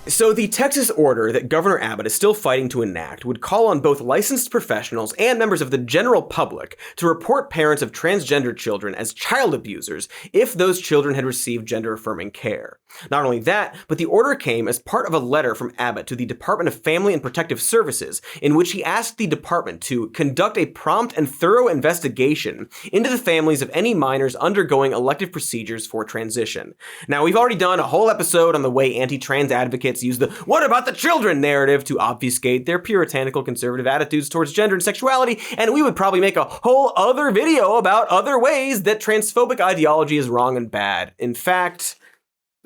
So the Texas order that Governor Abbott is still fighting to enact would call on both licensed professionals and members of the general public to report parents of transgender children as child abusers if those children had received gender-affirming care. Not only that, but the order came as part of a letter from Abbott to the Department of Family and Protective Services in which he asked the department to conduct a prompt and thorough investigation into the families of any minors undergoing elective procedures for transition. Now, we've already done a whole episode on the way anti-trans advocates use the "what about the children" narrative to obfuscate their puritanical conservative attitudes towards gender and sexuality, and we would probably make a whole other video about other ways that transphobic ideology is wrong and bad. In fact,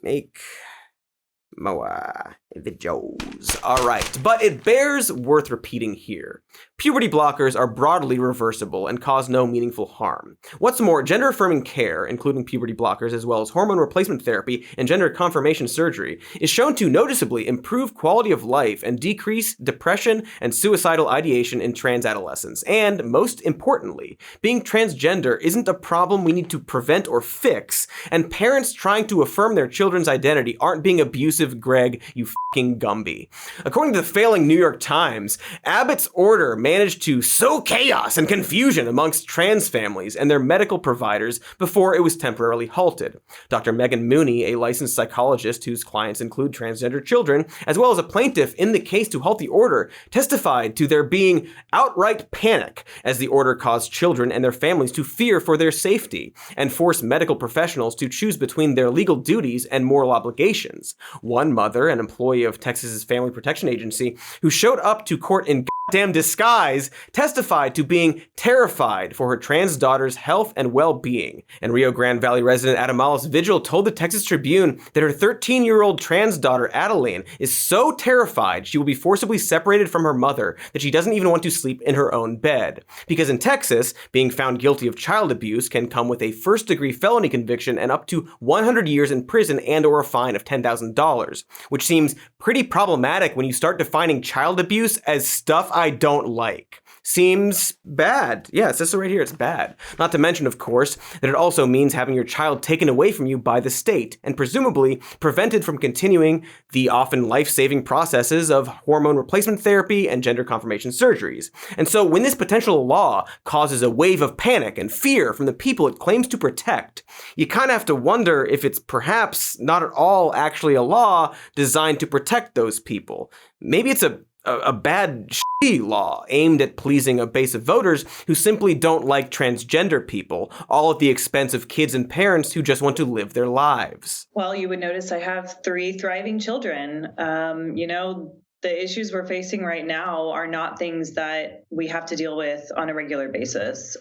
make more videos. Alright, but it bears worth repeating here. Puberty blockers are broadly reversible and cause no meaningful harm. What's more, gender-affirming care, including puberty blockers as well as hormone replacement therapy and gender confirmation surgery, is shown to noticeably improve quality of life and decrease depression and suicidal ideation in trans adolescents. And, most importantly, being transgender isn't a problem we need to prevent or fix, and parents trying to affirm their children's identity aren't being abusive, Gregg, you fucking Gumby. According to the failing New York Times, Abbott's order managed to sow chaos and confusion amongst trans families and their medical providers before it was temporarily halted. Dr. Megan Mooney, a licensed psychologist whose clients include transgender children, as well as a plaintiff in the case to halt the order, testified to there being outright panic as the order caused children and their families to fear for their safety and forced medical professionals to choose between their legal duties and moral obligations. One mother, an employee of Texas's Family Protection Agency, who showed up to court in goddamn disguise, testified to being terrified for her trans daughter's health and well-being. And Rio Grande Valley resident Adamalis Vigil told the Texas Tribune that her 13-year-old trans daughter, Adeline, is so terrified she will be forcibly separated from her mother that she doesn't even want to sleep in her own bed. Because in Texas, being found guilty of child abuse can come with a first-degree felony conviction and up to 100 years in prison and or a fine of $10,000, which seems pretty problematic when you start defining child abuse as stuff I don't like. Seems bad. Yeah, it says so right here, it's bad. Not to mention, of course, that it also means having your child taken away from you by the state, and presumably prevented from continuing the often life-saving processes of hormone replacement therapy and gender confirmation surgeries. And so when this potential law causes a wave of panic and fear from the people it claims to protect, you kind of have to wonder if it's perhaps not at all actually a law designed to protect those people. Maybe it's a bad shitty law aimed at pleasing a base of voters who simply don't like transgender people, all at the expense of kids and parents who just want to live their lives. Well, you would notice I have 3 thriving children. The issues we're facing right now are not things that we have to deal with on a regular basis.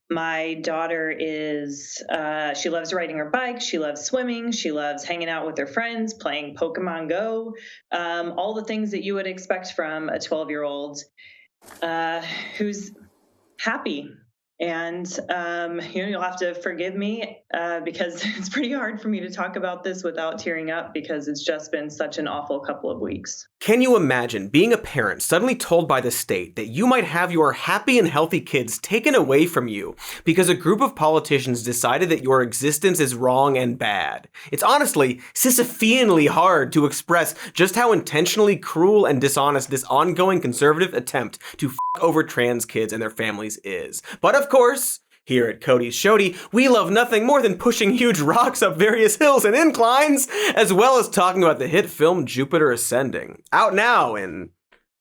My daughter she loves riding her bike. She loves swimming. She loves hanging out with her friends, playing Pokemon Go, all the things that you would expect from a 12-year-old who's happy. And, you'll have to forgive me because it's pretty hard for me to talk about this without tearing up because it's just been such an awful couple of weeks. Can you imagine being a parent suddenly told by the state that you might have your happy and healthy kids taken away from you because a group of politicians decided that your existence is wrong and bad? It's honestly Sisypheanly hard to express just how intentionally cruel and dishonest this ongoing conservative attempt to over trans kids and their families is. But of course, here at Cody's Shody, we love nothing more than pushing huge rocks up various hills and inclines, as well as talking about the hit film Jupiter Ascending, out now in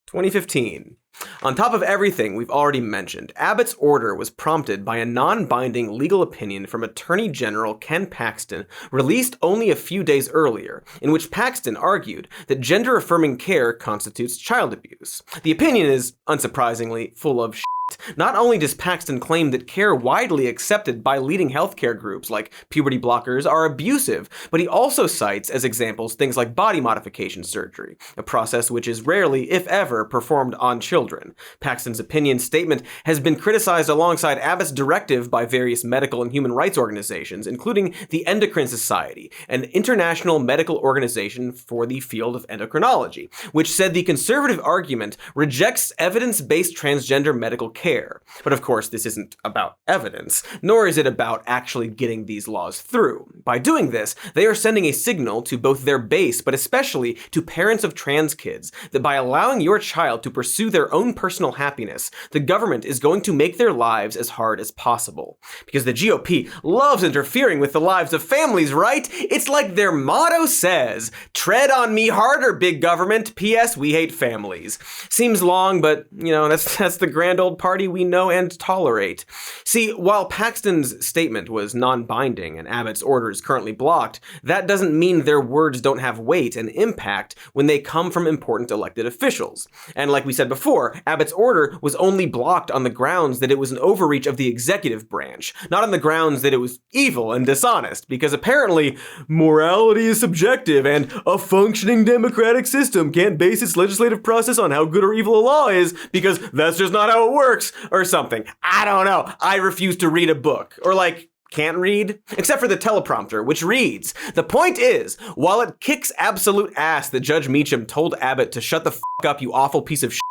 2015. On top of everything we've already mentioned, Abbott's order was prompted by a non-binding legal opinion from Attorney General Ken Paxton, released only a few days earlier, in which Paxton argued that gender-affirming care constitutes child abuse. The opinion is, unsurprisingly, full of shit. Not only does Paxton claim that care widely accepted by leading healthcare groups like puberty blockers are abusive, but he also cites as examples things like body modification surgery, a process which is rarely, if ever, performed on children. Paxton's opinion statement has been criticized alongside Abbott's directive by various medical and human rights organizations, including the Endocrine Society, an international medical organization for the field of endocrinology, which said the conservative argument rejects evidence-based transgender medical care. But of course, this isn't about evidence, nor is it about actually getting these laws through. By doing this, they are sending a signal to both their base, but especially to parents of trans kids, that by allowing your child to pursue their own personal happiness, the government is going to make their lives as hard as possible. Because the GOP loves interfering with the lives of families, right? It's like their motto says, tread on me harder, big government, P.S. we hate families. Seems long, but, that's the grand old party we know and tolerate. See, while Paxton's statement was non-binding and Abbott's order is currently blocked, that doesn't mean their words don't have weight and impact when they come from important elected officials. And like we said before, Abbott's order was only blocked on the grounds that it was an overreach of the executive branch, not on the grounds that it was evil and dishonest, because apparently morality is subjective and a functioning democratic system can't base its legislative process on how good or evil a law is because that's just not how it works, or something. I don't know. I refuse to read a book. Or can't read, except for the teleprompter, which reads, "The point is, while it kicks absolute ass that Judge Meacham told Abbott to shut the f*** up, you awful piece of shit,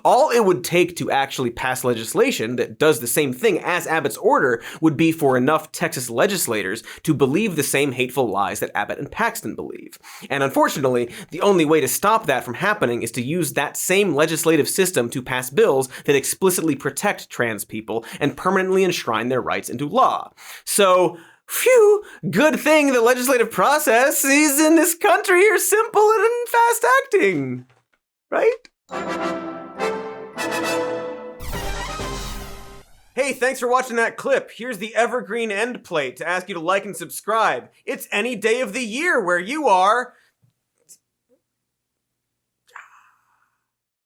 all it would take to actually pass legislation that does the same thing as Abbott's order would be for enough Texas legislators to believe the same hateful lies that Abbott and Paxton believe. And unfortunately, the only way to stop that from happening is to use that same legislative system to pass bills that explicitly protect trans people and permanently enshrine their rights into law. So, phew, good thing the legislative processes in this country are simple and fast acting. Right? Hey, thanks for watching that clip. Here's the evergreen end plate to ask you to like and subscribe. It's any day of the year where you are.